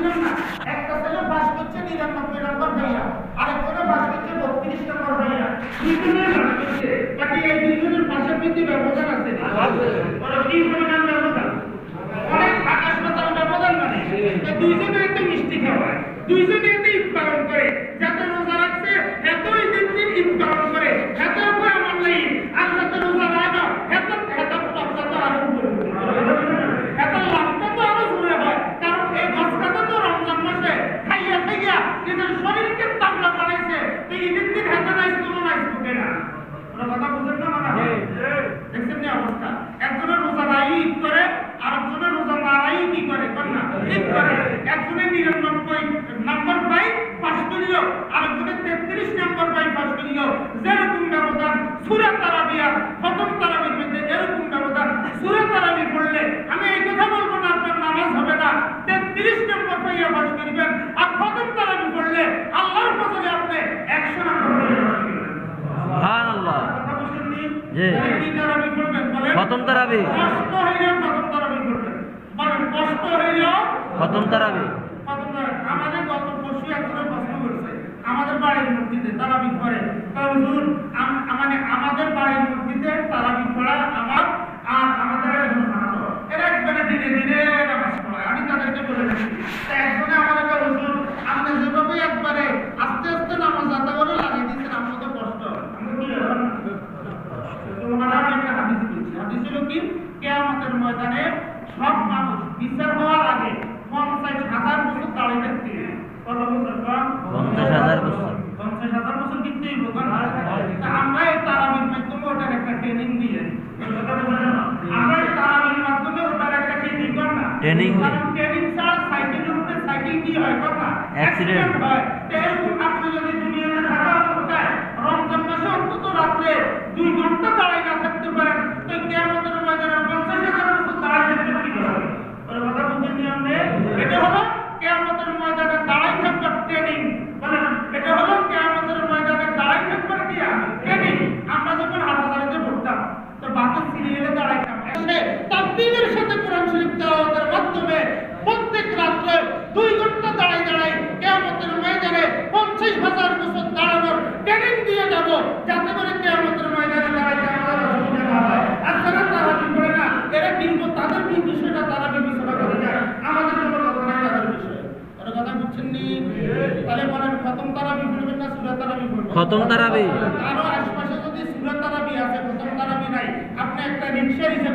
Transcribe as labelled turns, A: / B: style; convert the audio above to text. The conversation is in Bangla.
A: বুঝলেন না? একটা ছেলে পাস করছে 99 নম্বর পাইয়া, আরেকজনে পাস করছে 32 নম্বর পাইয়া, দুইজনে পাস করছে, বাকি এই দুইজনের পাশের মধ্যে ব্যবধান আছে। ওরা কি পরিমাণ ব্যবধান? অনেক আকাশ পাতাল ব্যবধান। মানে দুইজনে একটা মিষ্টি খাওয়ায়, দুইজনে একটা ঈদ পালন করে, যাতে রোজা রাখছে এতই দিন ঈদ পালন করে, এত করে আমার নাই আল্লাহ তো রোজা রাখা এত এত পাবনা তো আরো উপরে, এত লাভটা তো আরো জোরে হয়। কারণ এই গছকাটা তো রমজান মাসে খাইয়া খাইয়া নিজের শরীরকে তাগড়া বানাইছে, তো ঈদের দিন হাতে নাই কোনো নাই বুকে না। ওরা কথা বুঝেন না? মানে দেখছেন না অবস্থা? একজনের রোজা নাই ঈদ করে, আরেকজনের রোজা নাই কি করে না ঈদ করে। একজনের 99 নম্বর পাই পাস করিল, আরেকজনের 33 নম্বর পাই পাস করিল। যেরকম ব্যবধান সূরা তারাবিয়া খতম তারাবির মধ্যে এরকম ব্যবধান। সূরা তারাবি পড়লে আমি এই কথা বলবো না আপনার নামাজ হবে না, 33 নম্বর পাইয়া পাস করিবেন। আর খতম তারাবি পড়লে আল্লাহর ফজলে আপনি 100 নম্বর পাইয়া পাস করিবেন।
B: সুবহানাল্লাহ। জি,
A: কি তারাবি পড়বেন বলেন?
B: খতম তারাবি।
A: কষ্ট হইলে খতম তারাবি পড়বেন। বলেন কষ্ট হইলে
B: খতম তারাবি।
A: আমাদের গত পরশু একজন প্রশ্ন করছে আমাদের বাড়ির মসজিদে তারাবি পড়ে, হুজুর মানে আমাদের বাড়ির মসজিদে তারাবি পড়া আমার আর আমাদের এরা একবারে ধীরে ধীরে নামাজ পড়ায়। আমি তাদেরকে বলে দিচ্ছি, একজনে আমাদেরকে হুজুর আপনি যেভাবে একবারে আস্তে আস্তে নামাজ আদা করে লাগিয়ে দিচ্ছেন আমার তো কষ্ট আমি কি ওনারা একটা হাদিস বলছি। হাদিস হলো কি, কিয়ামতের ময়দানে সব মানুষ বিচার হওয়ার আগে 50,000 বছর দাঁড়িয়ে থাকতে। কত বছর?
B: 50,000 বছর।
A: 50,000 বছর কিন্তু আমরা এই তারাবির মাধ্যমে ওটার একটা ট্রেনিং দিয়ে, আমরা এই তারাবির মাধ্যমে ওটার একটা ট্রেনিং কর না।
B: ট্রেনিং
A: ছাড়া সাইকেলের উপরে সাইকেল কি হয় কথা
B: অ্যাক্সিডেন্ট
A: হয়। এরকম আপনি যদি দুনিয়াতে থাকা অবস্থায় রমজান মাসে অন্তত রাত্রে 2 ঘন্টা দাঁড়িয়ে না থাকতে পারেন, তো কিয়ামতের ময়দানে 50,000 বছর দাঁড়িয়ে থাকতে কি হবে? ওর কথা বুঝেন নি আপনি? এটা হলো কিয়ামতের ময়দানে দাঁড়িয়ে থাকবার ট্রেনিং। বলেন এটা হলো কিয়ামতের ময়দানে দাঁড়িয়ে থাকবার কি ট্রেনিং। আমরা যখন হাটাজারিতে পড়তাম তো বাসের সিরিয়ালে দাঁড়াইতাম, তাকবীরের সাথে কোরআন শরীফ তেলাওয়াতের মাধ্যমে প্রত্যেক রাত্রে 2 ঘন্টা দাঁড়াই দাঁড়াই কিয়ামতের ময়দানে 50,000 বছর দাঁড়ানোর ট্রেনিং দিয়ে যাব, যাতে করে কিয়ামতের ময়দানে দাঁড়াইতে আমাদের অসুবিধা না হয়। আর যারা তারাবি পড়ে না এরা কিন্তু তাদের কি বিষয়টা তারা বিবেচনা করে যায়, আমাদের কোনো কথা নাই তাদের বিষয়ে। এর কথা বুঝছেন নি? তাহলে বলেন খতম তারাবি পড়বেন না সূরা তারাবি পড়বেন?
B: খতম তারাবি।
A: আরো আশেপাশে যদি সূরা তারাবি আছে খতম তারাবি নাই, আপনি একটা রিকশা হিসেবে